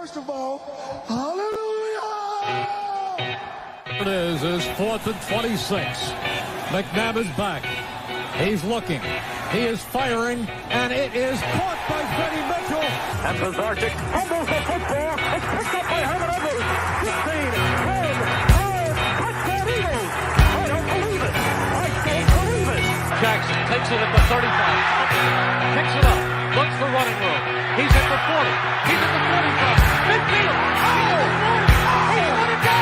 First of all, hallelujah! It is 4th and 26. McNabb is back. He's looking. He is firing, and it is caught by Freddie Mitchell. And Pizarnik fumbles the football. It's picked up by Herman Edwards. 15, 10, 5, touchdown Eagles. I don't believe it. I don't believe it. Jackson takes it at the 35. Picks it up. Looks for running room. He's at the 40. He's at the 45. Midfield. Oh! He's going to go!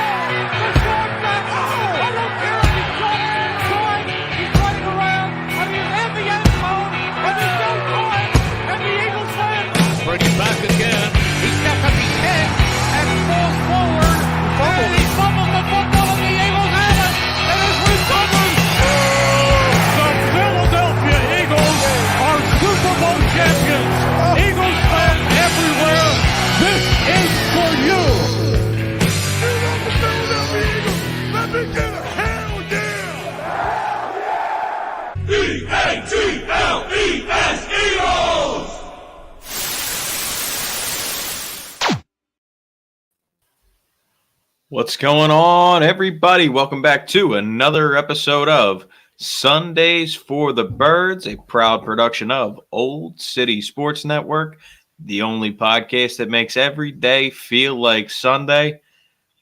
Rashawn Slater. Oh! I don't care if he's short. He's running around. And he's in the end zone. And there's no time. And the Eagles win. Bring it back again. He steps up his head and falls forward. And he fumbles the football and the Eagles have it. And it's recovered. The Philadelphia Eagles are Super Bowl champions. Eagles fans everywhere, this is for you. You love the Philadelphia Eagles. Let me get a hell yeah! E-A-G-L-E-S, Eagles! What's going on, everybody? Welcome back to another episode of Sundays for the Birds, a proud production of Old City Sports Network, the only podcast that makes every day feel like Sunday.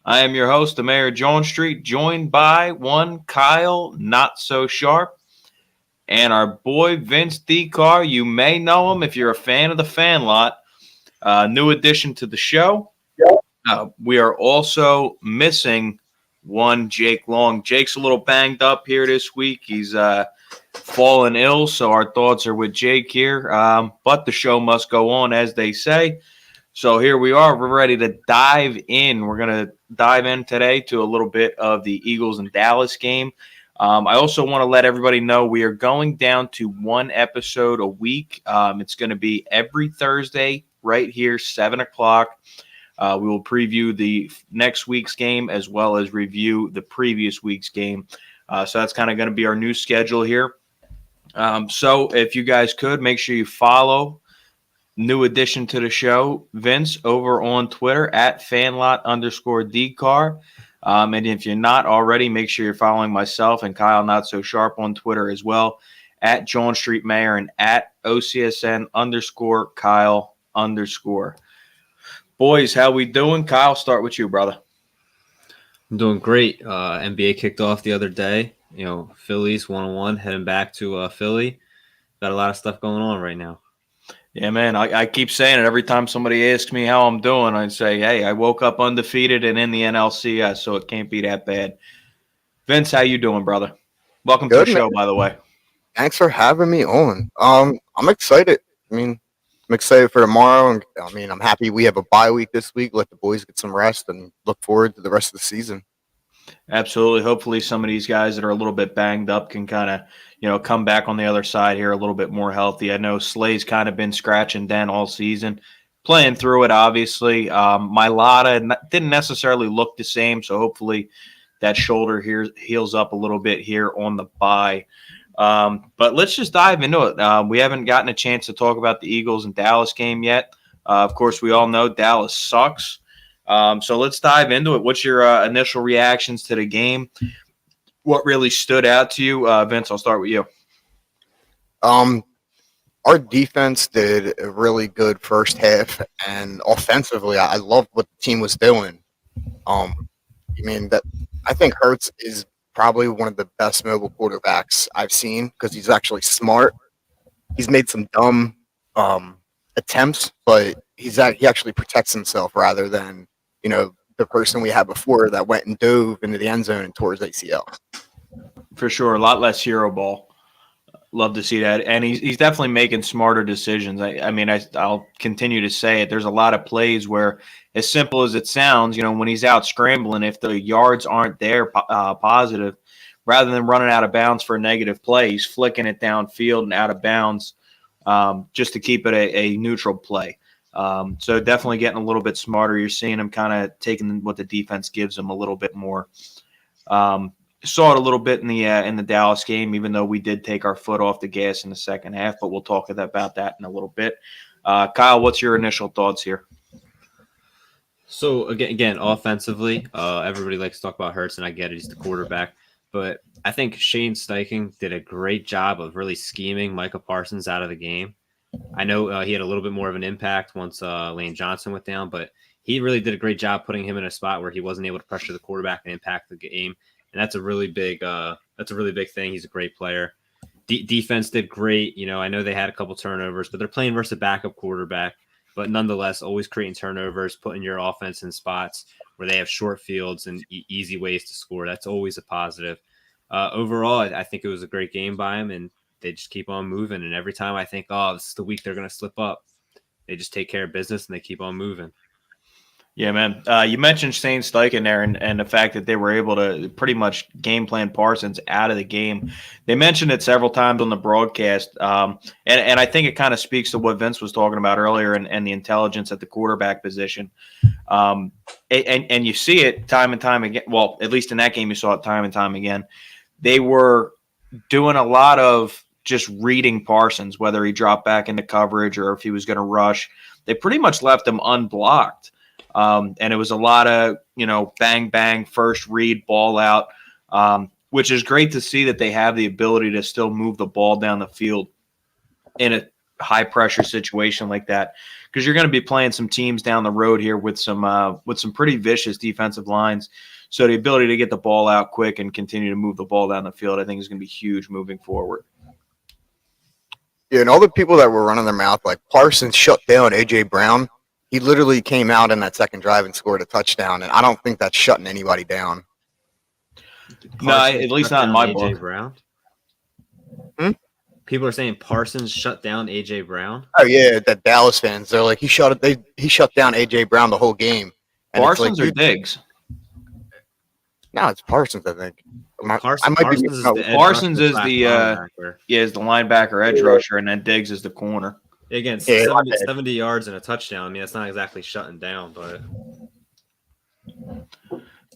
I am your host, the Mayor of John Street, joined by one Kyle Not So Sharp and our boy Vince Decar. You may know him if you're a fan of the Fan Lot. New addition to the show. We are also missing one Jake Long. Jake's a little banged up here this week. He's fallen ill, so our thoughts are with Jake here. But the show must go on, as they say. So here we are. We're ready to dive in. We're going to dive in today to a little bit of the Eagles and Dallas game. I also want to let everybody know we are going down to one episode a week. It's going to be every Thursday right here, 7 o'clock. We will preview the next week's game as well as review the previous week's game. So that's kind of going to be our new schedule here. So if you guys could, make sure you follow new addition to the show, Vince, over on Twitter at fanlot_dcar. And if you're not already, make sure you're following myself and Kyle Not So Sharp on Twitter as well, at John Street Mayor and at OCSN_Kyle_. Boys, how we doing? Kyle, start with you, brother. I'm doing great. NBA kicked off the other day. You know, Phillies 1-1, heading back to Philly. Got a lot of stuff going on right now. Yeah, man, I keep saying it every time somebody asks me how I'm doing. I say, hey, I woke up undefeated and in the NLCS, so it can't be that bad. Vince, how you doing, brother? Welcome to the show, by the way. Thanks for having me on. I'm excited. I'm excited for tomorrow. And I'm happy we have a bye week this week. Let the boys get some rest and look forward to the rest of the season. Absolutely. Hopefully some of these guys that are a little bit banged up can kind of, come back on the other side here a little bit more healthy. I know Slay's kind of been scratching down all season, playing through it, obviously. Mailata didn't necessarily look the same, so hopefully that shoulder here heals up a little bit here on the bye. But let's just dive into it. We haven't gotten a chance to talk about the Eagles and Dallas game yet. Of course, we all know Dallas sucks. So let's dive into it. What's your initial reactions to the game? What really stood out to you? Vince, I'll start with you. Our defense did a really good first half, and offensively, I loved what the team was doing. I think Hurts is probably one of the best mobile quarterbacks I've seen because he's actually smart. He's made some dumb attempts, but he actually protects himself rather than, the person we had before that went and dove into the end zone and tore his ACL. For sure. A lot less hero ball. Love to see that. And he's definitely making smarter decisions. I'll continue to say it. There's a lot of plays where, as simple as it sounds, when he's out scrambling, if the yards aren't there positive, rather than running out of bounds for a negative play, he's flicking it downfield and out of bounds just to keep it a neutral play. So definitely getting a little bit smarter. You're seeing him kind of taking what the defense gives him a little bit more. Saw it a little bit in the Dallas game, even though we did take our foot off the gas in the second half, but we'll talk about that in a little bit. Kyle, what's your initial thoughts here? So again, offensively, everybody likes to talk about Hurts, and I get it; he's the quarterback. But I think Shane Steichen did a great job of really scheming Micah Parsons out of the game. I know he had a little bit more of an impact once Lane Johnson went down, but he really did a great job putting him in a spot where he wasn't able to pressure the quarterback and impact the game. And that's a really big thing. He's a great player. Defense did great. I know they had a couple turnovers, but they're playing versus a backup quarterback. But nonetheless, always creating turnovers, putting your offense in spots where they have short fields and easy ways to score. That's always a positive. Overall, I think it was a great game by him, and they just keep on moving. And every time I think, oh, this is the week they're going to slip up, they just take care of business and they keep on moving. Yeah, man. You mentioned Shane Steichen there and the fact that they were able to pretty much game plan Parsons out of the game. They mentioned it several times on the broadcast. And I think it kind of speaks to what Vince was talking about earlier and the intelligence at the quarterback position. And you see it time and time again. Well, at least in that game, you saw it time and time again. They were doing a lot of just reading Parsons, whether he dropped back into coverage or if he was going to rush. They pretty much left him unblocked. And it was a lot of, bang, bang, first read, ball out, which is great to see that they have the ability to still move the ball down the field in a high-pressure situation like that, because you're going to be playing some teams down the road here with some pretty vicious defensive lines. So the ability to get the ball out quick and continue to move the ball down the field, I think, is going to be huge moving forward. Yeah, and all the people that were running their mouth like Parsons shut down A.J. Brown. He literally came out in that second drive and scored a touchdown, and I don't think that's shutting anybody down. No, at least not in my book. A.J. Brown? People are saying Parsons shut down A.J. Brown? Oh, yeah, the Dallas fans. They're like, he shut down A.J. Brown the whole game. And Parsons or Diggs? No, it's Parsons, I think. Parsons is the linebacker edge rusher, and then Diggs is the corner. Again, 70 yards and a touchdown. I mean, that's not exactly shutting down, but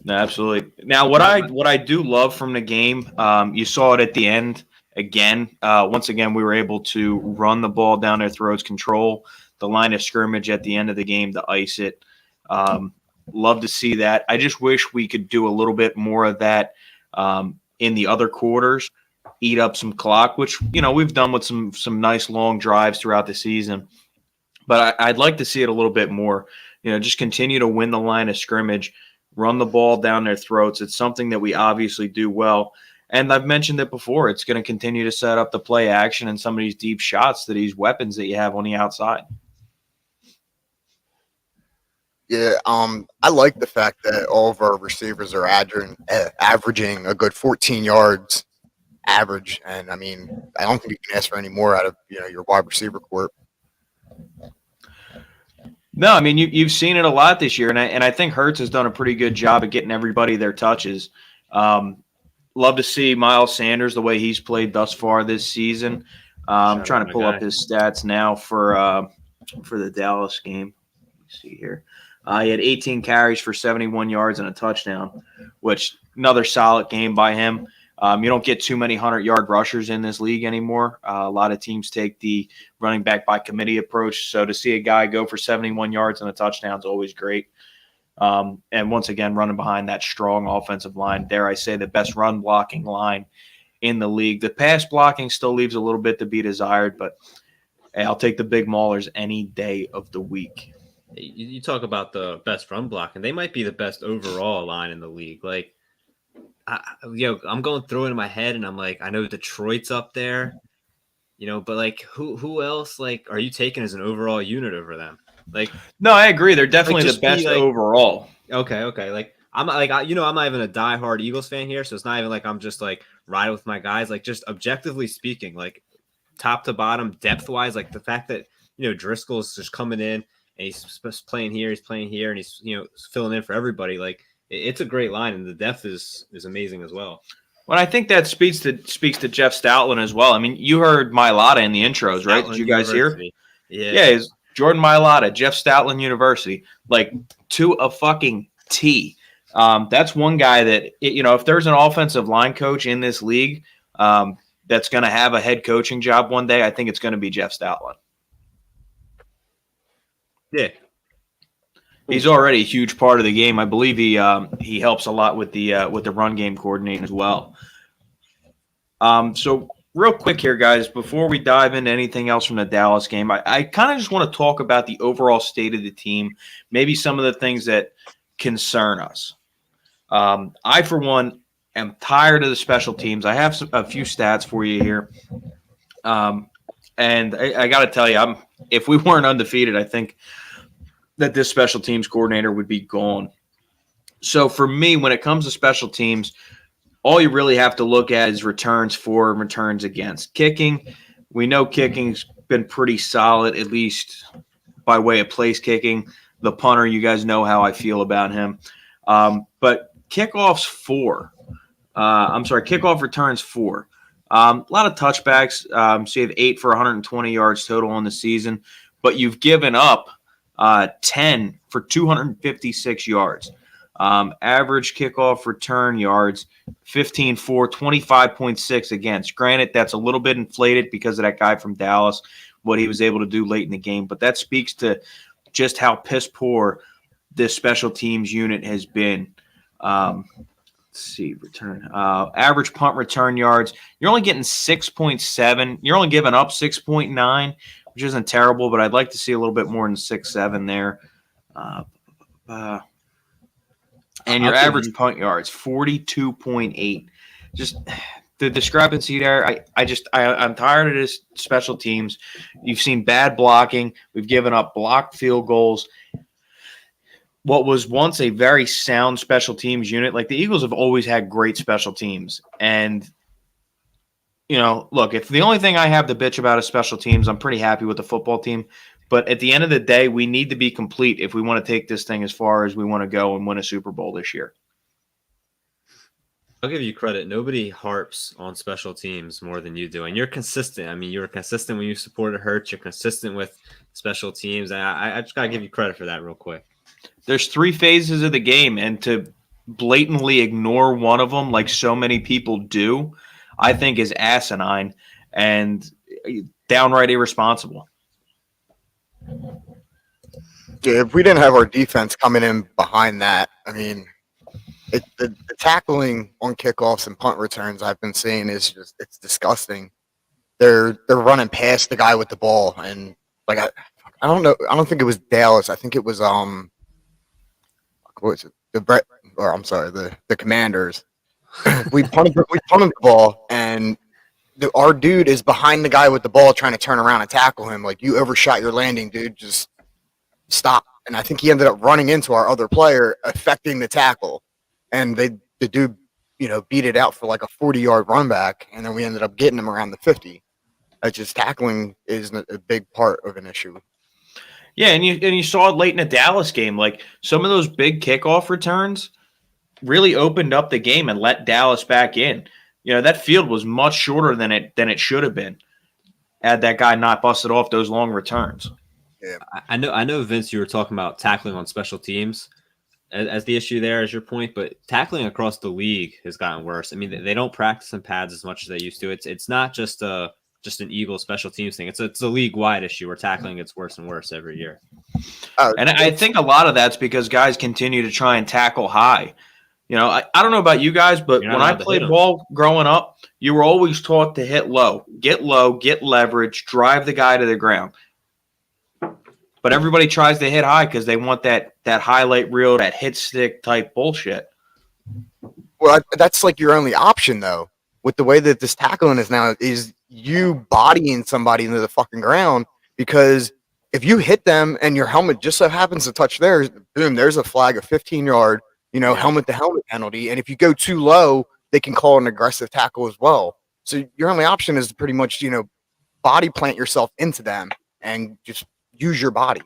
no, absolutely. Now, what I do love from the game, you saw it at the end again. Once again, we were able to run the ball down their throats, control the line of scrimmage at the end of the game to ice it. Love to see that. I just wish we could do a little bit more of that in the other quarters. Eat up some clock, which we've done with some nice long drives throughout the season. But I'd like to see it a little bit more. Just continue to win the line of scrimmage, run the ball down their throats. It's something that we obviously do well. And I've mentioned it before. It's going to continue to set up the play action and some of these deep shots to these weapons that you have on the outside. Yeah, I like the fact that all of our receivers are averaging a good 14 yards average, and I mean, I don't think you can ask for any more out of your wide receiver corps. No, I mean you've seen it a lot this year, and I think Hurts has done a pretty good job of getting everybody their touches. Love to see Miles Sanders the way he's played thus far this season. I'm trying to pull up his stats now for the Dallas game. Let's see here. He had 18 carries for 71 yards and a touchdown, which another solid game by him. You don't get too many 100-yard rushers in this league anymore. A lot of teams take the running back by committee approach. So to see a guy go for 71 yards and a touchdown is always great. And once again, running behind that strong offensive line, dare I say the best run blocking line in the league. The pass blocking still leaves a little bit to be desired, but hey, I'll take the big maulers any day of the week. You talk about the best run blocking. They might be the best overall line in the league. Like, I'm going through it in my head, and I'm like, I know Detroit's up there, but like, who else are you taking as an overall unit over them? Like, no, I agree. They're definitely the best overall. Okay. Like, I'm not even a diehard Eagles fan here, so it's not even like I'm just like riding with my guys. Like, just objectively speaking, like top to bottom, depth wise, like the fact that Driscoll's just coming in and he's playing here, and he's filling in for everybody. Like, it's a great line, and the depth is amazing as well. Well, I think that speaks to Jeff Stoutland as well. I mean, you heard Mailata in the intros, right? Did you guys hear? Yeah, it's Jordan Mailata, Jeff Stoutland University, like to a fucking T. That's one guy that if there's an offensive line coach in this league that's going to have a head coaching job one day, I think it's going to be Jeff Stoutland. Yeah. He's already a huge part of the game. I believe he helps a lot with the run game coordinating as well. So real quick here, guys, before we dive into anything else from the Dallas game, I kind of just want to talk about the overall state of the team, maybe some of the things that concern us. I, for one, am tired of the special teams. I have a few stats for you here. And I got to tell you, if we weren't undefeated, I think that this special teams coordinator would be gone. So for me, when it comes to special teams, all you really have to look at is returns for and returns against. Kicking, we know kicking's been pretty solid, at least by way of place kicking. The punter, you guys know how I feel about him. But kickoff returns 4. A lot of touchbacks. So you have 8 for 120 yards total on the season, but you've given up 10 for 256 yards. Average kickoff return yards, 15-4, 25.6 against. Granted, that's a little bit inflated because of that guy from Dallas, what he was able to do late in the game, but that speaks to just how piss poor this special teams unit has been. Let's see, return. Average punt return yards, you're only getting 6.7. You're only giving up 6.9, which isn't terrible, but I'd like to see a little bit more than 6.7 there. And your average punt yards, 42.8. Just the discrepancy there. I'm tired of this special teams. You've seen bad blocking. We've given up blocked field goals. What was once a very sound special teams unit, like the Eagles have always had great special teams. And, look, if the only thing I have to bitch about is special teams, I'm pretty happy with the football team. But at the end of the day, we need to be complete if we want to take this thing as far as we want to go and win a Super Bowl this year. I'll give you credit. Nobody harps on special teams more than you do. And you're consistent. I mean, you were consistent when you supported Hurts. You're consistent with special teams. And I just got to give you credit for that real quick. There's 3 phases of the game, and to blatantly ignore one of them like so many people do, I think is asinine and downright irresponsible. Yeah, if we didn't have our defense coming in behind that, I mean, the tackling on kickoffs and punt returns I've been seeing is it's disgusting. They're running past the guy with the ball, and like I don't know, I don't think it was Dallas. I think it was what was it? The Commanders. we punted the ball, and our dude is behind the guy with the ball trying to turn around and tackle him. Like, you overshot your landing, dude. Just stop. And I think he ended up running into our other player, affecting the tackle. And the dude, beat it out for like a 40-yard run back, and then we ended up getting him around the 50. Just tackling is a big part of an issue. Yeah, and you saw it late in the Dallas game. Like, some of those big kickoff returns really opened up the game and let Dallas back in. That field was much shorter than it should have been had that guy not busted off those long returns. Yeah, I know, Vince, you were talking about tackling on special teams as the issue there, as your point, but tackling across the league has gotten worse. I mean, they don't practice in pads as much as they used to. It's not just an Eagles special teams thing. It's a league-wide issue where tackling gets worse and worse every year. And I think a lot of that's because guys continue to try and tackle high. I don't know about you guys, but when I played ball growing up, you were always taught to hit low, get leverage, drive the guy to the ground. But everybody tries to hit high because they want that highlight reel, that hit stick type bullshit. Well, that's like your only option, though. With the way that this tackling is now, is you bodying somebody into the fucking ground, because if you hit them and your helmet just so happens to touch theirs, boom, there's a flag, a 15-yard, helmet-to-helmet penalty. And if you go too low, they can call an aggressive tackle as well. So your only option is to pretty much, body plant yourself into them and just use your body,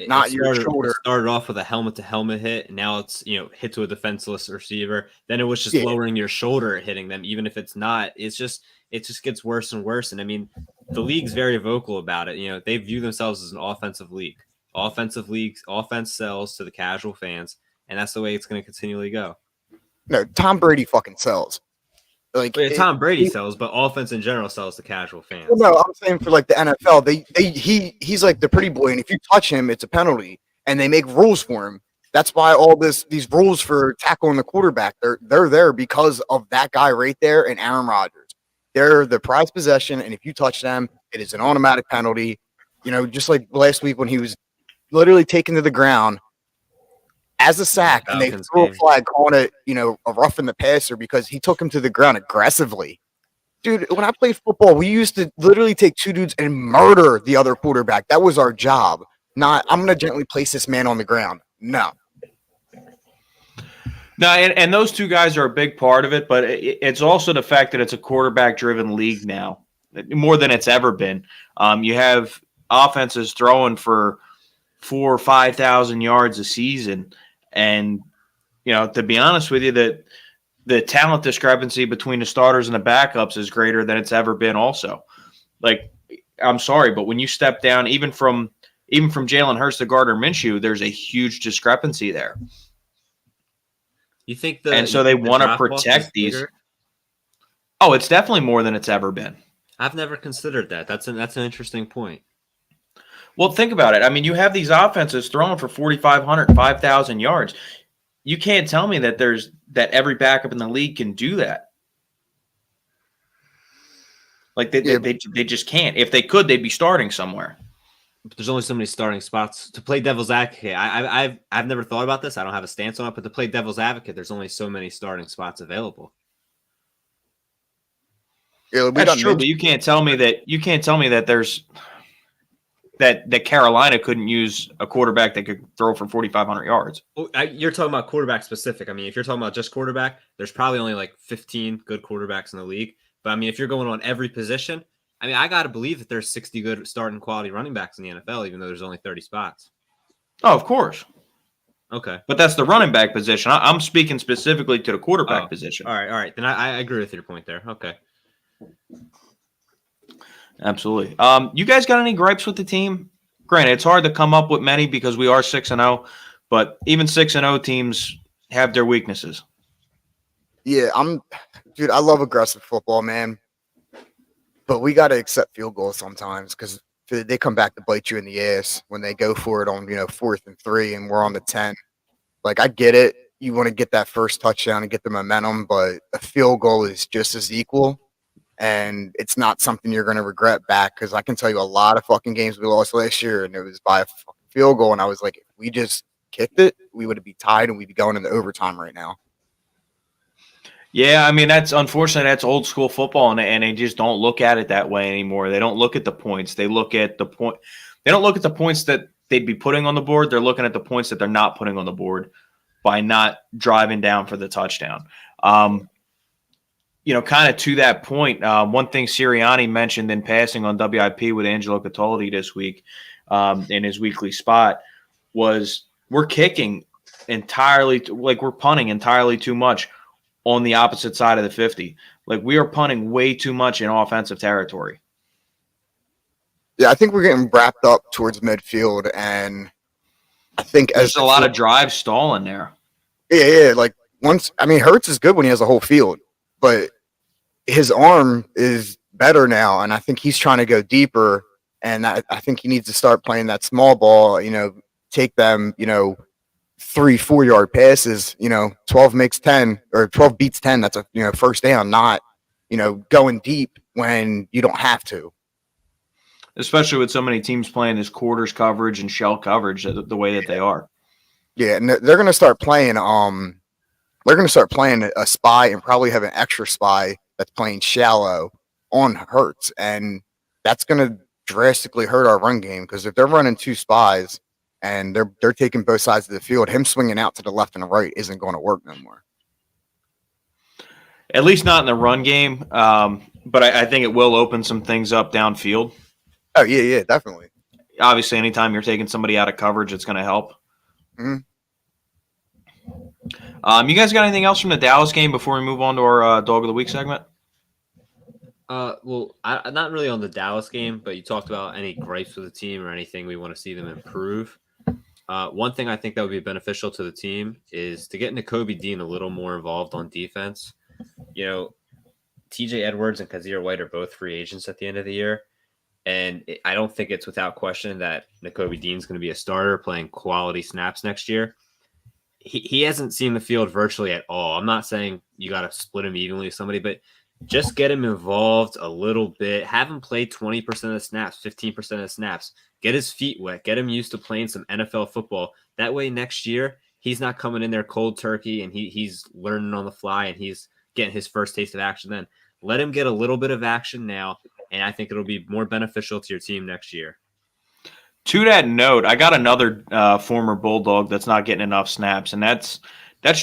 not your shoulder. It started off with a helmet-to-helmet hit, and now it's, hit to a defenseless receiver. Then it was just lowering your shoulder at hitting them, even if it's not. It just gets worse and worse. And, I mean, the league's very vocal about it. They view themselves as an offensive league. Offense sells to the casual fans, and that's the way it's going to continually go. No, Tom Brady fucking sells. Like, Tom Brady sells, but offense in general sells to casual fans. Well, no, I'm saying for like the NFL, he's like the pretty boy, and if you touch him, it's a penalty. and they make rules for him. That's why all these rules for tackling the quarterback, they're there because of that guy right there and Aaron Rodgers. They're the prized possession, and if you touch them, it is an automatic penalty. You know, just like last week when he was literally taken to the ground as a sack, and they Falcons threw a game. flag calling it, you know, a roughing the passer because he took him to the ground aggressively. Dude, when I played football, we used to literally take two dudes and murder the other quarterback. That was our job. Not, I'm going to gently place this man on the ground. No. No, and those two guys are a big part of it, but it's also the fact that it's a quarterback-driven league now, more than it's ever been. You have offenses throwing for 4,000 or 5,000 yards a season, and you know, to be honest with you, that the talent discrepancy between the starters and the backups is greater than it's ever been. Also, like, I'm sorry, but when you step down, even from Jalen Hurts to Gardner Minshew, there's a huge discrepancy there. You think And so they want to drop-off protect is these. bigger? Oh, it's definitely more than it's ever been. I've never considered that. That's an interesting point. Well, think about it. I mean, you have these offenses throwing for 4,500, 5,000 yards. You can't tell me that every backup in the league can do that. Like they just can't. If they could, they'd be starting somewhere. But there's only so many starting spots to play devil's advocate. I've never thought about this. I don't have a stance on it, but to play devil's advocate, there's only so many starting spots available. Yeah, That's true, but you can't tell me that there's that Carolina couldn't use a quarterback that could throw for 4,500 yards. Well, you're talking about quarterback specific. I mean, if you're talking about just quarterback, there's probably only like 15 good quarterbacks in the league. But I mean, if you're going on every position, I mean, I got to believe that there's 60 good starting quality running backs in the NFL, even though there's only 30 spots. Oh, of course. Okay. But that's the running back position. I'm speaking specifically to the quarterback position. All right. Then I agree with your point there. Okay. Absolutely. You guys got any gripes with the team? Granted, it's hard to come up with many because we are 6-0, but even 6-0 teams have their weaknesses. Yeah, dude, I love aggressive football, man. But we got to accept field goals sometimes because they come back to bite you in the ass when they go for it on, 4th and 3 and we're on the 10. Like, I get it. You want to get that first touchdown and get the momentum, but a field goal is just as equal. And it's not something you're going to regret back because I can tell you a lot of fucking games we lost last year and it was by a fucking field goal. And I was like, if we just kicked it, we would be tied and we'd be going into overtime right now. Yeah, I mean, that's unfortunately that's old school football, and they just don't look at it that way anymore. They don't look at the points. They look at the point. They don't look at the points that they'd be putting on the board. They're looking at the points that they're not putting on the board by not driving down for the touchdown. Kind of to that point, one thing Sirianni mentioned in passing on WIP with Angelo Cataldi this week in his weekly spot was we're kicking entirely, like we're punting entirely too much on the opposite side of the 50. Like we are punting way too much in offensive territory. Yeah, I think we're getting wrapped up towards midfield, and I think there's a lot of drive stalling there. Yeah. Like Hurts is good when he has a whole field, but his arm is better now, and I think he's trying to go deeper. And I think he needs to start playing that small ball. Take them, 3-4 yard passes. 12 makes 10 or 12 beats 10. That's a first down, not going deep when you don't have to. Especially with so many teams playing this quarters coverage and shell coverage the way that they are. Yeah, and they're going to start playing. They're going to start playing a spy and probably have an extra spy that's playing shallow on Hurts, and that's going to drastically hurt our run game because if they're running two spies and they're taking both sides of the field, him swinging out to the left and the right isn't going to work no more. At least not in the run game, but I think it will open some things up downfield. Oh, yeah, definitely. Obviously, anytime you're taking somebody out of coverage, it's going to help. Mm-hmm. You guys got anything else from the Dallas game before we move on to our Dog of the Week segment? Well, not really on the Dallas game, but you talked about any gripes with the team or anything we want to see them improve. One thing I think that would be beneficial to the team is to get Nakobe Dean a little more involved on defense. TJ Edwards and Kazir White are both free agents at the end of the year. And I don't think it's without question that Nakobe Dean's going to be a starter playing quality snaps next year. He hasn't seen the field virtually at all. I'm not saying you got to split him evenly with somebody, but just get him involved a little bit. Have him play 20% of the snaps, 15% of the snaps. Get his feet wet. Get him used to playing some NFL football. That way next year, he's not coming in there cold turkey and he's learning on the fly and he's getting his first taste of action then. Let him get a little bit of action now, and I think it'll be more beneficial to your team next year. To that note, I got another former Bulldog that's not getting enough snaps, and that's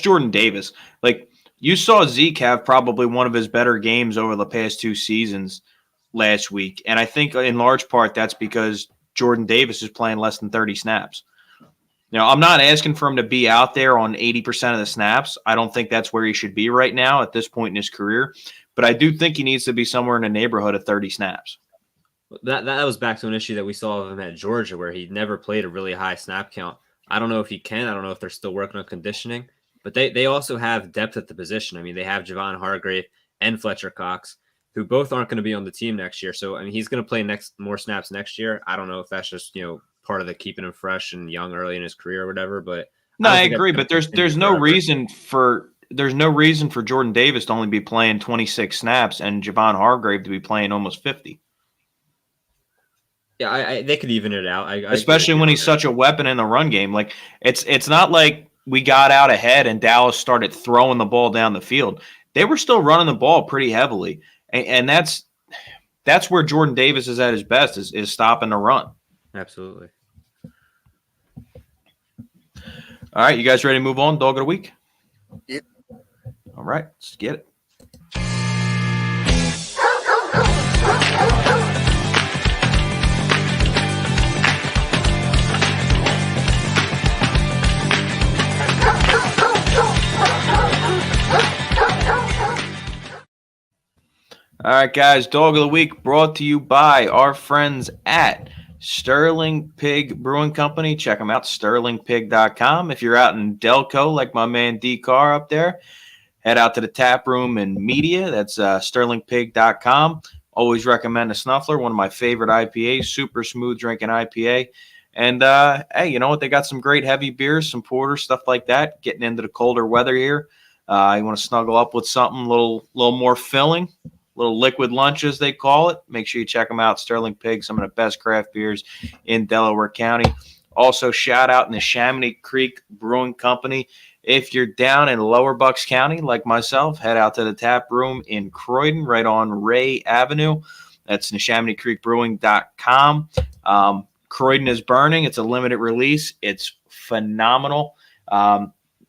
Jordan Davis. Like, you saw Zeke have probably one of his better games over the past 2 seasons last week, and I think in large part that's because Jordan Davis is playing less than 30 snaps. Now, I'm not asking for him to be out there on 80% of the snaps. I don't think that's where he should be right now at this point in his career, but I do think he needs to be somewhere in the neighborhood of 30 snaps. That was back to an issue that we saw of him at Georgia, where he never played a really high snap count. I don't know if he can. I don't know if they're still working on conditioning, but they also have depth at the position. I mean, they have Javon Hargrave and Fletcher Cox, who both aren't going to be on the team next year. So, I mean, he's going to play more snaps next year. I don't know if that's just, part of the keeping him fresh and young early in his career or whatever, but no, I agree, but there's no reason for Jordan Davis to only be playing 26 snaps and Javon Hargrave to be playing almost 50. Yeah, they could even it out. Especially when he's such a weapon in the run game. Like, it's not like we got out ahead and Dallas started throwing the ball down the field. They were still running the ball pretty heavily, and that's where Jordan Davis is at his best is stopping the run. Absolutely. All right, you guys ready to move on? Dog of the week? Yep. All right, let's get it. All right, guys, Dog of the Week brought to you by our friends at Sterling Pig Brewing Company. Check them out, sterlingpig.com. If you're out in Delco, like my man D. Carr up there, head out to the tap room and media. That's sterlingpig.com. Always recommend a Snuffler, one of my favorite IPAs, super smooth drinking IPA. And, hey, you know what? They got some great heavy beers, some porter, stuff like that, getting into the colder weather here. You want to snuggle up with something a little more filling. Little liquid lunch, as they call it. Make sure you check them out. Sterling Pig, some of the best craft beers in Delaware County. Also, shout out in the Chamonix Creek Brewing Company. If you're down in Lower Bucks County, like myself, head out to the tap room in Croydon, right on Ray Avenue. That's ChamonixCreekBrewing.com. Croydon is burning. It's a limited release. It's phenomenal.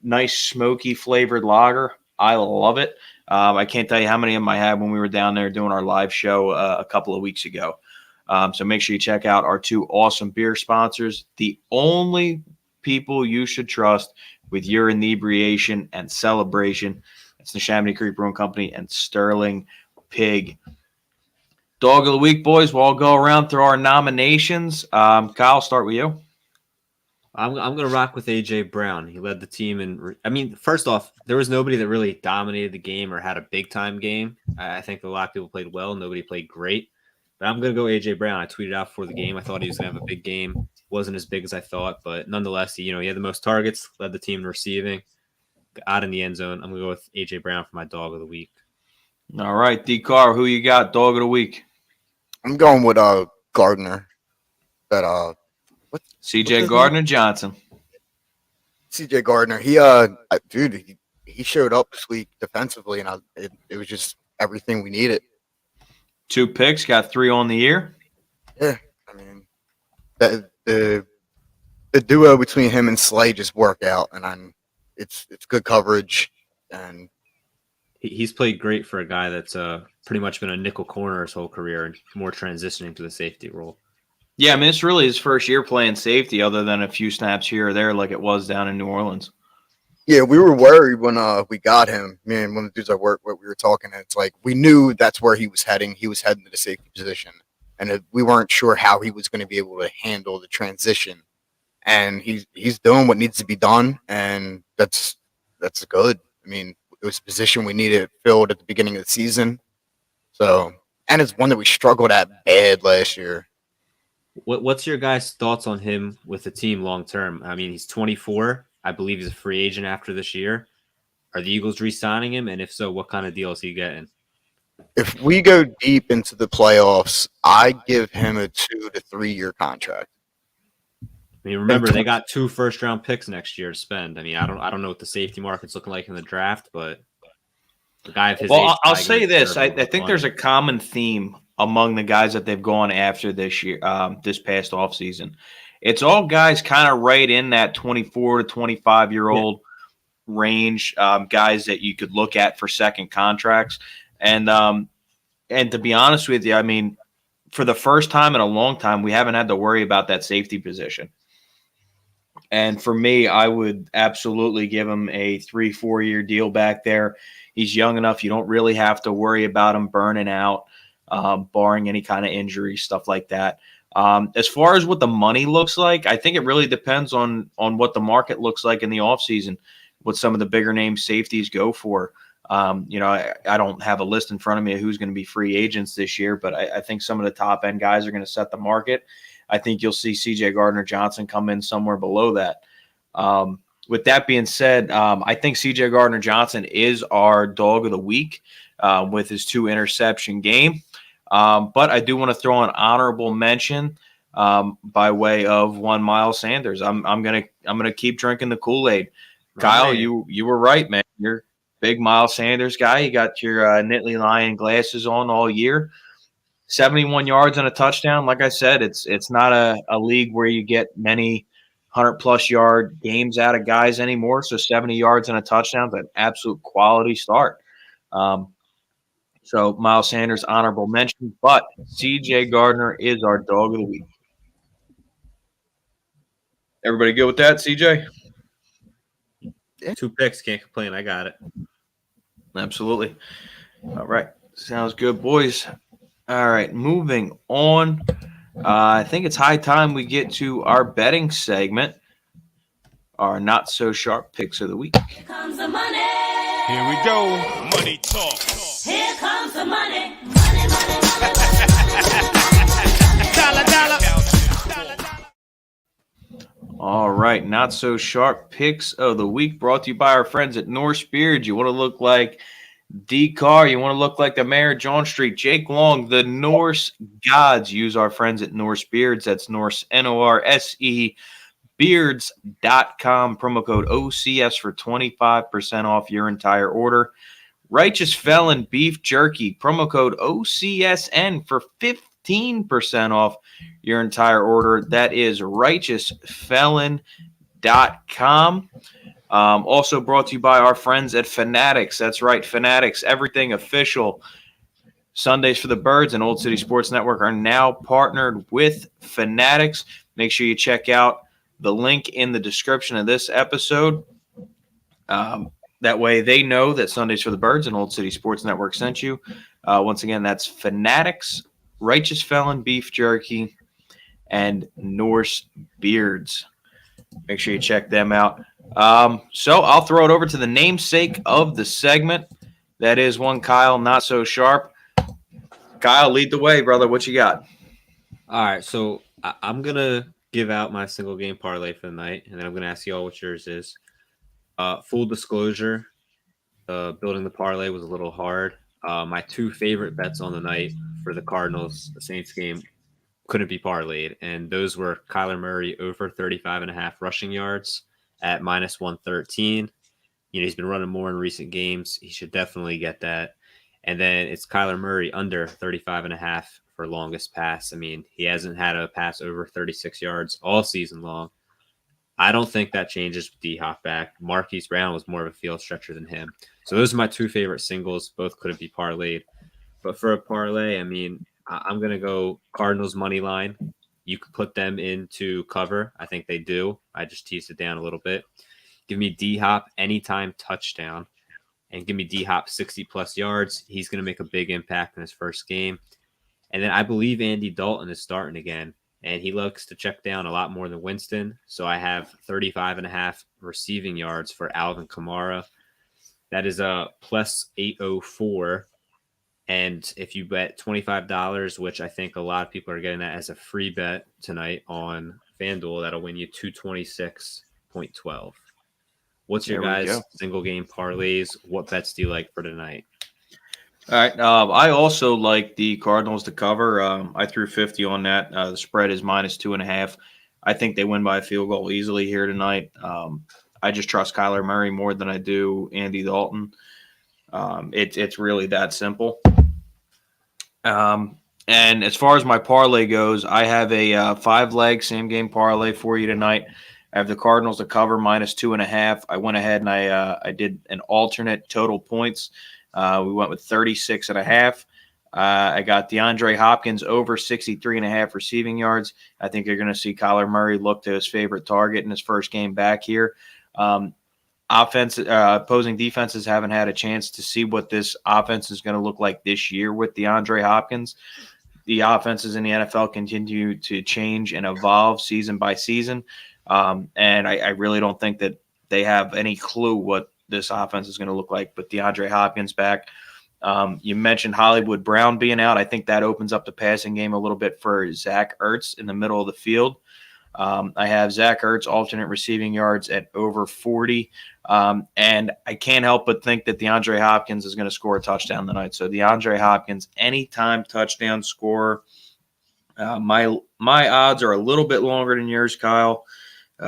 Nice, smoky flavored lager. I love it. I can't tell you how many of them I had when we were down there doing our live show a couple of weeks ago. So make sure you check out our 2 awesome beer sponsors, the only people you should trust with your inebriation and celebration. It's the Chamonix Creek Brewing Company and Sterling Pig. Dog of the Week, boys. We'll all go around through our nominations. Kyle, start with you. I'm going to rock with A.J. Brown. He led the team. And I mean, first off, there was nobody that really dominated the game or had a big-time game. I think a lot of people played well. Nobody played great. But I'm going to go A.J. Brown. I tweeted out before the game. I thought he was going to have a big game. Wasn't as big as I thought. But nonetheless, he had the most targets, led the team in receiving, out in the end zone. I'm going to go with A.J. Brown for my Dog of the Week. All right, D. Carr, who you got, Dog of the Week? I'm going with Gardner. That C.J. Gardner-Johnson. C.J. Gardner. He showed up this week defensively, and it was just everything we needed. 2 picks, got 3 on the year. Yeah, I mean, the duo between him and Slay just work out, and it's good coverage, and He's played great for a guy that's pretty much been a nickel corner his whole career and more transitioning to the safety role. Yeah, I mean, it's really his first year playing safety other than a few snaps here or there like it was down in New Orleans. Yeah, we were worried when we got him. Me and one of the dudes I work with, we were talking, and it's like we knew that's where he was heading. He was heading to the safety position, and we weren't sure how he was going to be able to handle the transition. And he's doing what needs to be done, and that's good. I mean, it was a position we needed filled at the beginning of the season, so and it's one that we struggled at bad last year. What's your guys' thoughts on him with the team long term? I mean, he's 24. I believe he's a free agent after this year. Are the Eagles re-signing him? And if so, what kind of deal is he getting? If we go deep into the playoffs, I give him a 2 to 3 year contract. I mean, remember they got 2 first-round picks next year to spend. I mean, I don't know what the safety market's looking like in the draft, but the guy of his age. Well, I'll say this: I think there's a common theme among the guys that they've gone after this year, this past offseason. It's all guys kind of right in that 24 to 25-year-old range, guys that you could look at for second contracts. And to be honest with you, I mean, for the first time in a long time, we haven't had to worry about that safety position. And for me, I would absolutely give him a 3-4 year deal back there. He's young enough. You don't really have to worry about him burning out, barring any kind of injury, stuff like that. As far as what the money looks like, I think it really depends on what the market looks like in the offseason, what some of the bigger name safeties go for. I don't have a list in front of me of who's going to be free agents this year, but I think some of the top end guys are going to set the market. I think you'll see CJ Gardner-Johnson come in somewhere below that. With that being said, I think CJ Gardner-Johnson is our dog of the week with his 2 interception game. But I do want to throw an honorable mention by way of one Miles Sanders. I'm gonna keep drinking the Kool-Aid. Right. Kyle, you were right, man. You're a big Miles Sanders guy. You got your Nittany Lion glasses on all year. 71 yards and a touchdown. Like I said, it's not a league where you get many 100-plus yard games out of guys anymore. So 70 yards and a touchdown is an absolute quality start. So Miles Sanders, honorable mention, but CJ Gardner is our dog of the week. Everybody good with that, CJ? 2 picks, can't complain. I got it. Absolutely. All right. Sounds good, boys. All right, moving on. I think it's high time we get to our betting segment, our not-so-sharp picks of the week. Here comes the money. Here we go. Money talk. Here comes the money. Money, money, money, Dollar, dollar. All right, not-so-sharp picks of the week brought to you by our friends at Norse Beards. You want to look like D. Carr, you want to look like the mayor of John Street, Jake Long, the Norse gods. Use our friends at Norse Beards. That's Norse, Norse, beards.com. Promo code OCS for 25% off your entire order. Righteous Felon Beef Jerky. Promo code OCSN for 15% off your entire order. That is righteousfelon.com. Also brought to you by our friends at Fanatics. That's right, Fanatics, everything official. Sundays for the Birds and Old City Sports Network are now partnered with Fanatics. Make sure you check out the link in the description of this episode. That way they know that Sundays for the Birds and Old City Sports Network sent you. Once again, that's Fanatics, Righteous Felon Beef Jerky, and Norse Beards. Make sure you check them out. So I'll throw it over to the namesake of the segment. That is one Kyle, not so sharp. Kyle, lead the way, brother. What you got? All right, so I'm going to give out my single game parlay for the night, and then I'm going to ask you all what yours is. Full disclosure, building the parlay was a little hard. My 2 favorite bets on the night for the Cardinals, the Saints game, couldn't be parlayed, and those were Kyler Murray over 35.5 rushing yards at minus 113. He's been running more in recent games. He should definitely get that. And then it's Kyler Murray under 35.5 for longest pass. I mean, he hasn't had a pass over 36 yards all season long. I don't think that changes with D-Hop back. Marquise Brown was more of a field stretcher than him. So those are my 2 favorite singles. Both couldn't be parlayed. But for a parlay, I mean, I'm going to go Cardinals money line. You could put them into cover. I think they do. I just teased it down a little bit. Give me D-Hop anytime touchdown. And give me D-Hop 60-plus yards. He's going to make a big impact in his first game. And then I believe Andy Dalton is starting again. And he likes to check down a lot more than Winston. So I have 35.5 receiving yards for Alvin Kamara. That is a plus 804. And if you bet $25, which I think a lot of people are getting that as a free bet tonight on FanDuel, that'll win you 226.12. What's your There we guys' go. single game parlays? What bets do you like for tonight? All right. I also like the Cardinals to cover. I threw 50 on that. The spread is -2.5. I think they win by a field goal easily here tonight. I just trust Kyler Murray more than I do Andy Dalton. It's really that simple. And as far as my parlay goes, I have a 5-leg same game parlay for you tonight. I have the Cardinals to cover -2.5. I went ahead and I did an alternate total points. We went with 36.5. I got DeAndre Hopkins over 63.5 receiving yards. I think you're going to see Kyler Murray look to his favorite target in his first game back here. Opposing defenses haven't had a chance to see what this offense is going to look like this year with DeAndre Hopkins. The offenses in the NFL continue to change and evolve season by season. And I really don't think that they have any clue what this offense is going to look like. But DeAndre Hopkins back. You mentioned Hollywood Brown being out. I think that opens up the passing game a little bit for Zach Ertz in the middle of the field. I have Zach Ertz alternate receiving yards at over 40. And I can't help but think that DeAndre Hopkins is going to score a touchdown tonight. So DeAndre Hopkins, anytime touchdown scorer. My odds are a little bit longer than yours, Kyle.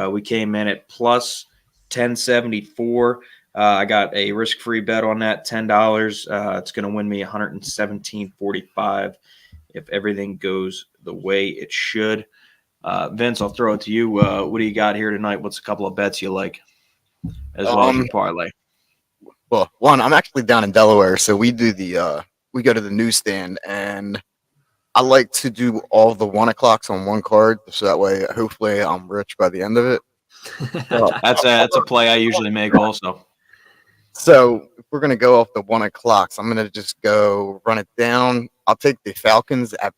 We came in at plus 1074. I got a risk-free bet on that, $10. It's going to win me $117.45 if everything goes the way it should. Vince, I'll throw it to you. What do you got here tonight? What's a couple of bets you like, as well as your parlay? Well, one, I'm actually down in Delaware, so we do we go to the newsstand, and I like to do all the 1 o'clocks on one card, so that way, hopefully, I'm rich by the end of it. That's a play I usually make also. So if we're gonna go off the 1 o'clocks, I'm gonna just go run it down. I'll take the Falcons at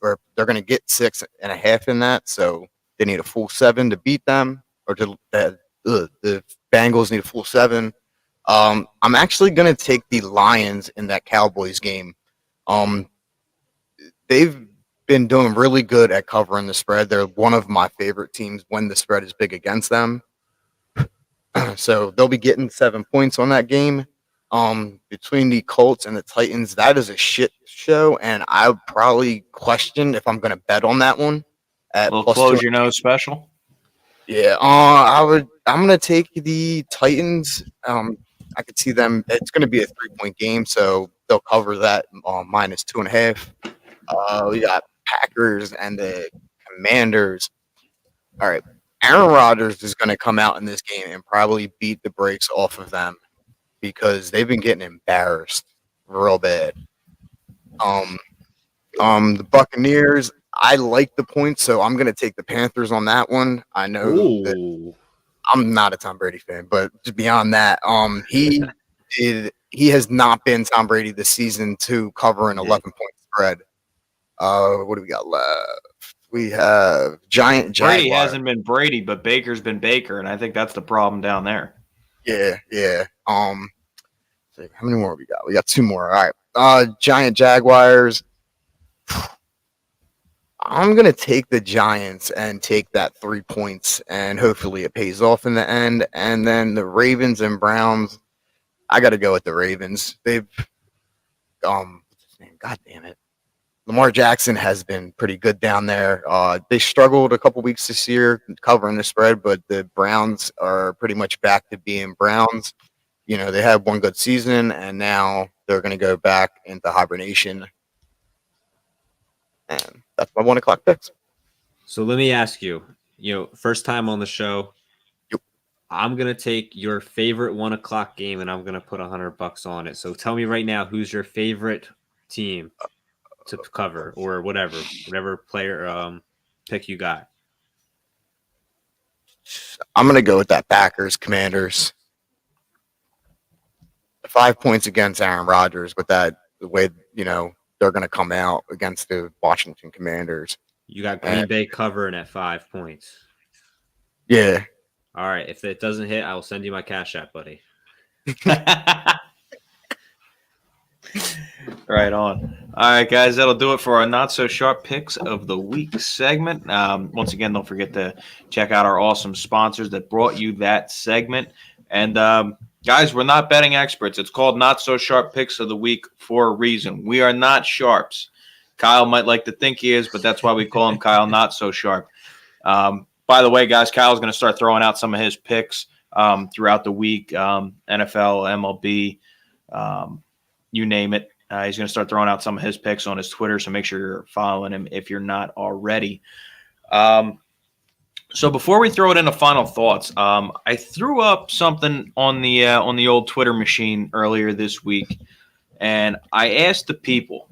or they're gonna get 6.5 in that, so they need a full 7 to beat them, or the Bengals need a full 7. I'm actually gonna take the Lions in that Cowboys game. They've been doing really good at covering the spread. They're one of my favorite teams when the spread is big against them. So they'll be getting 7 points on that game. Between the Colts and the Titans, that is a shit show, and I would probably question if I'm going to bet on that one. A little close your nose special. Yeah, I'm going to take the Titans. I could see them. It's going to be a 3-point game, so they'll cover that -2.5. We got Packers and the Commanders. All right. Aaron Rodgers is going to come out in this game and probably beat the brakes off of them because they've been getting embarrassed real bad. The Buccaneers, I like the points, so I'm going to take the Panthers on that one. I know that I'm not a Tom Brady fan, but just beyond that, he has not been Tom Brady this season to cover an 11-point spread. What do we got left? We have Giant Jaguar. Brady hasn't been Brady, but Baker's been Baker, and I think that's the problem down there. Yeah. How many more we got? We got 2 more. All right. Giant Jaguars. I'm gonna take the Giants and take that 3 points, and hopefully it pays off in the end. And then the Ravens and Browns. I got to go with the Ravens. They've what's his name? God damn it. Lamar Jackson has been pretty good down there. They struggled a couple weeks this year covering the spread, but the Browns are pretty much back to being Browns. You know, they had one good season, and now they're going to go back into hibernation. And that's my 1 o'clock picks. So let me ask you, first time on the show, Yep. I'm going to take your favorite 1 o'clock game, and I'm going to put $100 on it. So tell me right now, who's your favorite team to cover, or whatever player pick you got? I'm going to go with that Packers Commanders. 5 points against Aaron Rodgers, but the way, they're going to come out against the Washington Commanders. You got Green Bay covering at 5 points. Yeah. All right. If it doesn't hit, I will send you my Cash App, buddy. Right on. All right, guys, that'll do it for our not so sharp picks of the week segment. Once again, don't forget to check out our awesome sponsors that brought you that segment. And guys, we're not betting experts. It's called Not So Sharp Picks of the Week for a reason. We are not sharps. Kyle might like to think he is, but that's why we call him Kyle Not So Sharp. By the way, guys, Kyle's going to start throwing out some of his picks throughout the week, NFL, MLB, you name it. He's going to start throwing out some of his picks on his Twitter, so make sure you're following him if you're not already. So before we throw it into final thoughts, I threw up something on the old Twitter machine earlier this week, and I asked the people,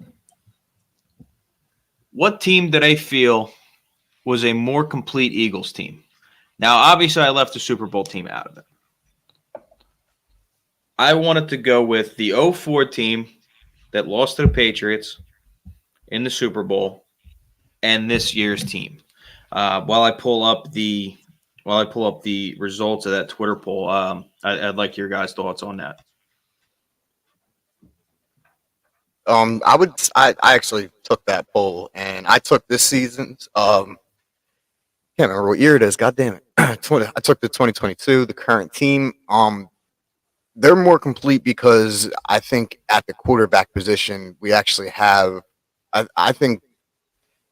what team did they feel was a more complete Eagles team? Now, obviously, I left the Super Bowl team out of it. I wanted to go with the 04 team that lost to the Patriots in the Super Bowl and this year's team. While I pull up the results of that Twitter poll, I'd like your guys' thoughts on that. I actually took that poll, and I took this season's. Can't remember what year it is. God damn it! I took the 2022, the current team. They're more complete because I think at the quarterback position we actually have. I think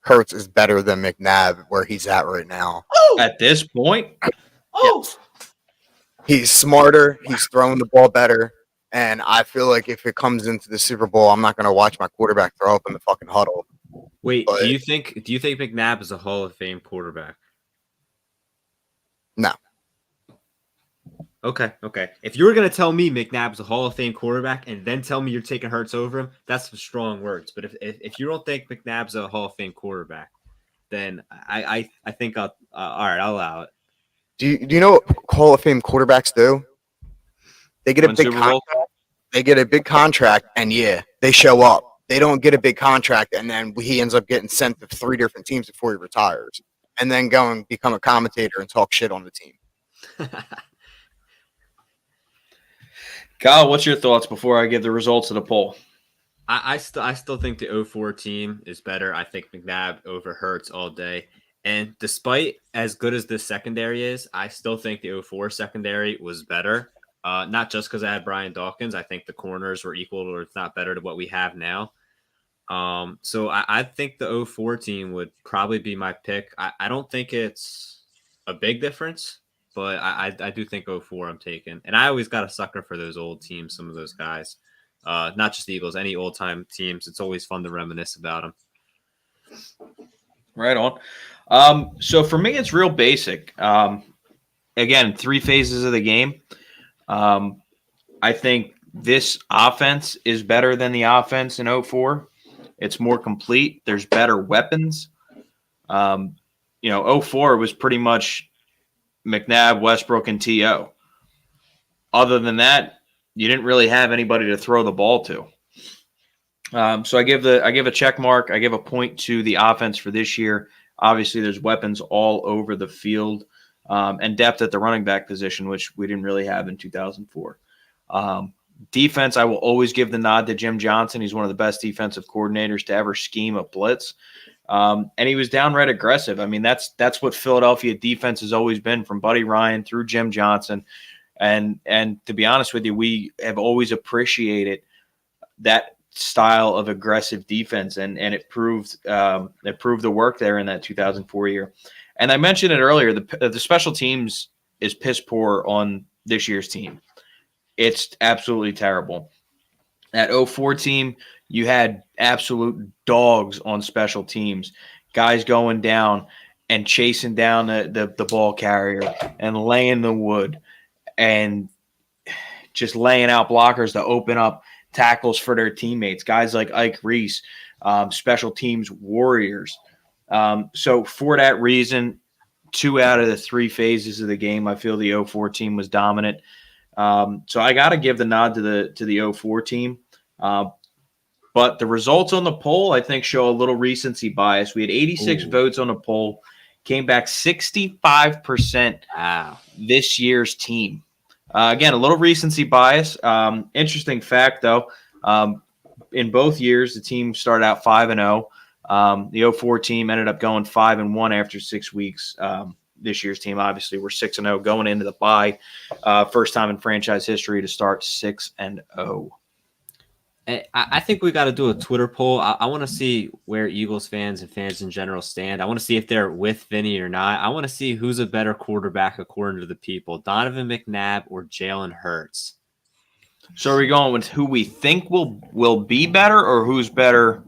Hurts is better than McNabb where he's at right now. At this point, He's smarter. He's throwing the ball better. And I feel like if it comes into the Super Bowl, I'm not going to watch my quarterback throw up in the fucking huddle. Wait, But- do you think McNabb is a Hall of Fame quarterback? No. Okay. If you were going to tell me McNabb's a Hall of Fame quarterback and then tell me you're taking Hurts over him, that's some strong words. But if you don't think McNabb's a Hall of Fame quarterback, then I think all right, I'll allow it. Do you know what Hall of Fame quarterbacks do? They get a Win big Super Bowl? contract. They get a big contract, and they show up. They don't get a big contract, and then he ends up getting sent to 3 different teams before he retires, and then go and become a commentator and talk shit on the team. Kyle, what's your thoughts before I give the results of the poll? I still think the 04 team is better. I think McNabb over Hurts all day. And despite as good as this secondary is, I still think the 04 secondary was better. Not just because I had Brian Dawkins. I think the corners were equal or if not better to what we have now. So I think the 04 team would probably be my pick. I don't think it's a big difference, but I do think 04 I'm taking. And I always got a sucker for those old teams, some of those guys. Not just the Eagles, any old-time teams. It's always fun to reminisce about them. Right on. So for me, it's real basic. Again, 3 phases of the game. I think this offense is better than the offense in 04. It's more complete. There's better weapons. 04 was pretty much McNabb, Westbrook, and T.O. Other than that, you didn't really have anybody to throw the ball to. So I give a check mark. I give a point to the offense for this year. Obviously, there's weapons all over the field and depth at the running back position, which we didn't really have in 2004. Defense, I will always give the nod to Jim Johnson. He's one of the best defensive coordinators to ever scheme a blitz. And he was downright aggressive. I mean, that's what Philadelphia defense has always been, from Buddy Ryan through Jim Johnson. And to be honest with you, we have always appreciated that style of aggressive defense, and it proved the work there in that 2004 year. And I mentioned it earlier, the special teams is piss poor on this year's team. It's absolutely terrible. That 04 team, you had absolute dogs on special teams, guys going down and chasing down the ball carrier and laying the wood and just laying out blockers to open up tackles for their teammates, guys like Ike Reese, special teams warriors. So for that reason, 2 out of the 3 phases of the game, I feel the 04 team was dominant. So I got to give the nod to the 04 team. But the results on the poll, I think, show a little recency bias. We had 86 votes on the poll, came back 65% this year's team. Again, a little recency bias. Interesting fact, though, in both years, the team started out 5-0. The 04 team ended up going 5-1 after 6 weeks. This year's team, obviously, we're 6-0 going into the bye. First time in franchise history to start 6-0. I think we got to do a Twitter poll. I want to see where Eagles fans and fans in general stand. I want to see if they're with Vinny or not. I want to see who's a better quarterback according to the people, Donovan McNabb or Jalen Hurts. So are we going with who we think will be better, or who's better,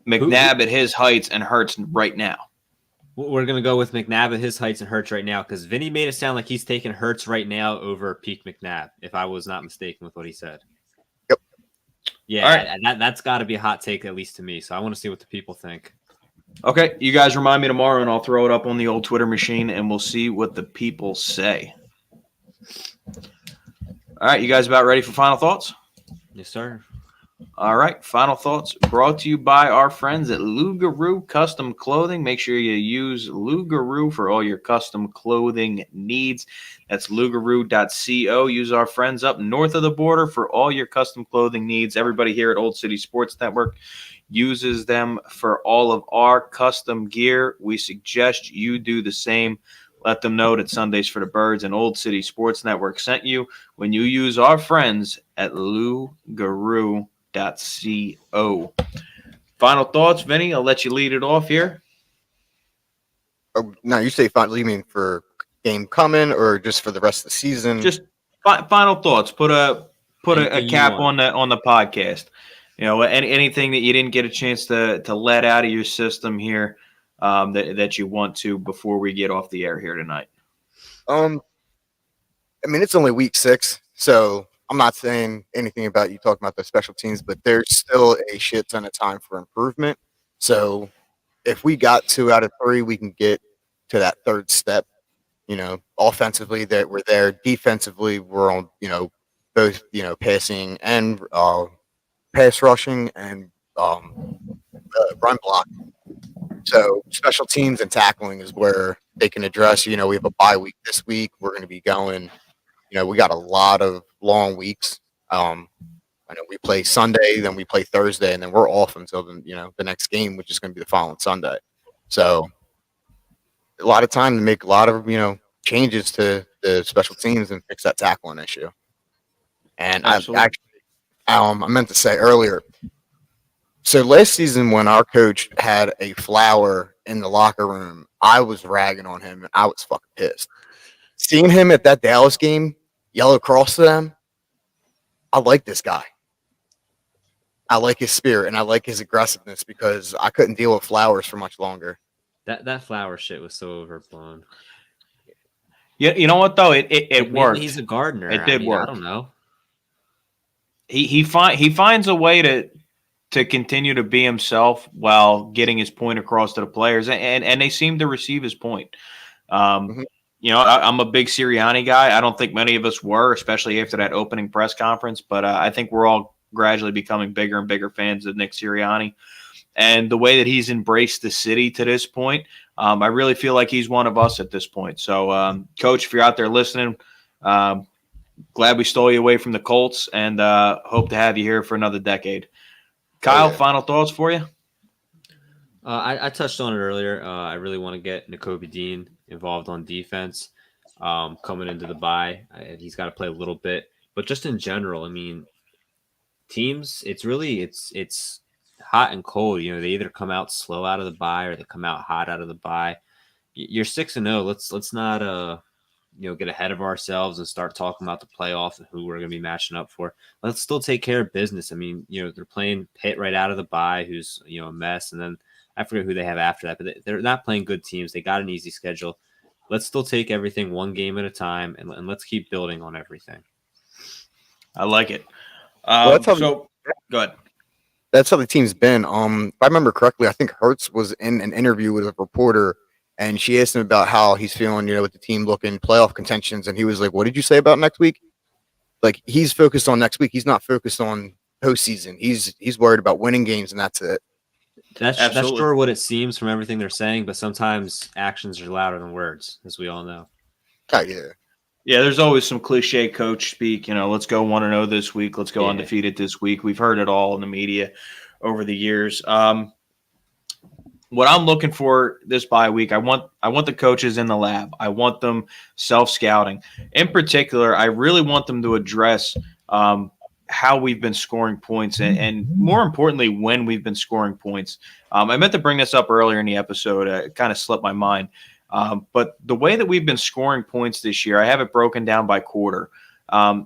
McNabb at his heights and Hurts right now? We're going to go with McNabb at his heights and Hurts right now, because Vinny made it sound like he's taking Hurts right now over peak McNabb, if I was not mistaken with what he said. Yeah, right. That's got to be a hot take, at least to me. So I want to see what the people think. Okay, you guys remind me tomorrow, and I'll throw it up on the old Twitter machine, and we'll see what the people say. All right, you guys about ready for final thoughts? Yes, sir. All right, final thoughts brought to you by our friends at Lugaroo Custom Clothing. Make sure you use Lugaroo for all your custom clothing needs. That's lugaroo.co. Use our friends up north of the border for all your custom clothing needs. Everybody here at Old City Sports Network uses them for all of our custom gear. We suggest you do the same. Let them know that Sundays for the Birds and Old City Sports Network sent you when you use our friends at Lugaroo.co. Final thoughts, Vinny? I'll let you lead it off here. Oh, now you say final. You mean for game coming, or just for the rest of the season? Just final thoughts. Put a cap on the podcast. You know, anything that you didn't get a chance to let out of your system here that you want to before we get off the air here tonight. I mean, it's only week 6, so I'm not saying anything about you talking about the special teams, but there's still a shit ton of time for improvement. So if we got 2 out of 3, we can get to that third step. You know, offensively that we're there. Defensively, we're on, both, passing and pass rushing and run block. So special teams and tackling is where they can address, we have a bye week this week. We're going to be going, we got a lot of long weeks. I know we play Sunday, then we play Thursday, and then we're off until the next game, which is going to be the following Sunday. So a lot of time to make a lot of, changes to the special teams and fix that tackling issue. And I meant to say earlier, so last season when our coach had a flower in the locker room, I was ragging on him and I was fucking pissed. Seeing him at that Dallas game yell across to them, I like this guy. I like his spirit and I like his aggressiveness because I couldn't deal with Flowers for much longer. That flower shit was so overblown. Yeah, you know what though? It worked. He's a gardener. It did work. I don't know. He finds a way to continue to be himself while getting his point across to the players, and they seem to receive his point. I'm a big Sirianni guy. I don't think many of us were, especially after that opening press conference, but I think we're all gradually becoming bigger and bigger fans of Nick Sirianni. And the way that he's embraced the city to this point, I really feel like he's one of us at this point. So, Coach, if you're out there listening, glad we stole you away from the Colts and hope to have you here for another decade. Kyle, final thoughts for you? I touched on it earlier. I really want to get Nakobe Dean involved on defense coming into the bye. He's got to play a little bit. But just in general, I mean, teams, it's hot and cold. They either come out slow out of the bye or they come out hot out of the bye. You're 6-0. Let's not get ahead of ourselves and start talking about the playoffs and who we're going to be matching up for. Let's still take care of business. I mean, they're playing Pitt right out of the bye, who's a mess, and then I forget who they have after that. But they're not playing good teams. They got an easy schedule. Let's still take everything one game at a time, and let's keep building on everything. I like it. Go ahead. That's how the team's been. If I remember correctly, I think Hurts was in an interview with a reporter, and she asked him about how he's feeling, with the team looking playoff contentions, and he was like, "What did you say about next week?" Like, he's focused on next week. He's not focused on postseason. He's worried about winning games, and that's it. That's sure what it seems from everything they're saying, but sometimes actions are louder than words, as we all know. Oh, yeah. Yeah, there's always some cliche coach speak. Let's go 1-0 this week. Let's go Yeah. undefeated this week. We've heard it all in the media over the years. What I'm looking for this bye week, I want the coaches in the lab. I want them self-scouting. In particular, I really want them to address how we've been scoring points and more importantly, when we've been scoring points. I meant to bring this up earlier in the episode. It kind of slipped my mind. But the way that we've been scoring points this year, I have it broken down by quarter.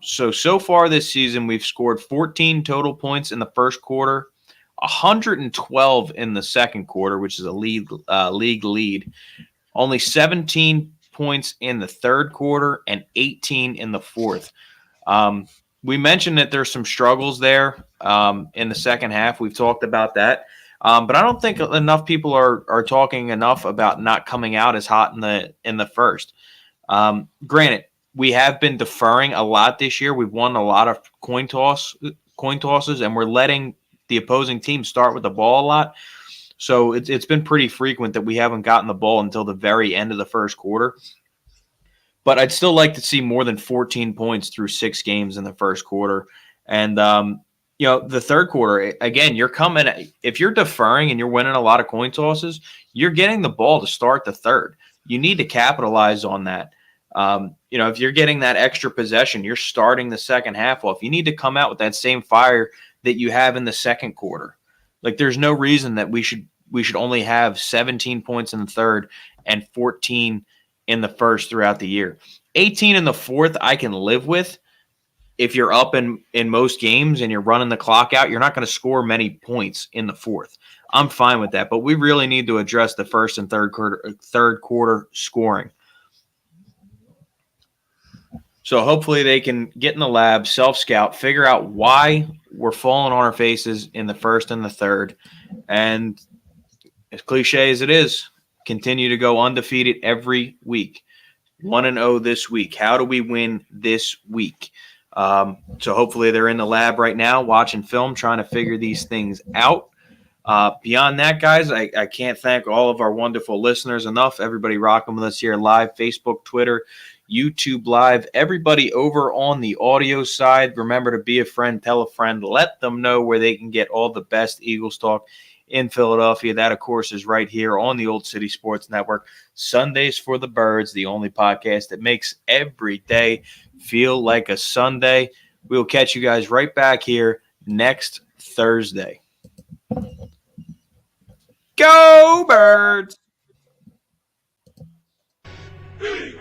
So far this season, we've scored 14 total points in the first quarter, 112 in the second quarter, which is a league lead, only 17 points in the third quarter, and 18 in the fourth. We mentioned that there's some struggles there in the second half. We've talked about that. But I don't think enough people are talking enough about not coming out as hot in the first. Granted, we have been deferring a lot this year. We've won a lot of coin tosses, and we're letting the opposing team start with the ball a lot. So it's been pretty frequent that we haven't gotten the ball until the very end of the first quarter. But I'd still like to see more than 14 points through 6 games in the first quarter. And the third quarter, again, if you're deferring and you're winning a lot of coin tosses, you're getting the ball to start the third. You need to capitalize on that. If you're getting that extra possession, you're starting the second half off. You need to come out with that same fire that you have in the second quarter. Like, there's no reason that we should only have 17 points in the third and 14 in the first throughout the year. 18 in the fourth, I can live with. If you're up in most games and you're running the clock out, you're not going to score many points in the fourth. I'm fine with that, but we really need to address the first and third quarter scoring. So hopefully they can get in the lab, self-scout, figure out why we're falling on our faces in the first and the third, and as cliche as it is, continue to go undefeated every week. 1-0 this week. How do we win this week? So hopefully they're in the lab right now watching film, trying to figure these things out. Beyond that, guys, I can't thank all of our wonderful listeners enough. Everybody rocking with us here live, Facebook, Twitter, YouTube Live. Everybody over on the audio side, remember to be a friend, tell a friend, let them know where they can get all the best Eagles talk in Philadelphia. That, of course, is right here on the Old City Sports Network. Sundays for the Birds, the only podcast that makes every day feel like a Sunday. We will catch you guys right back here next Thursday. Go Birds! B-A-T-L-E-S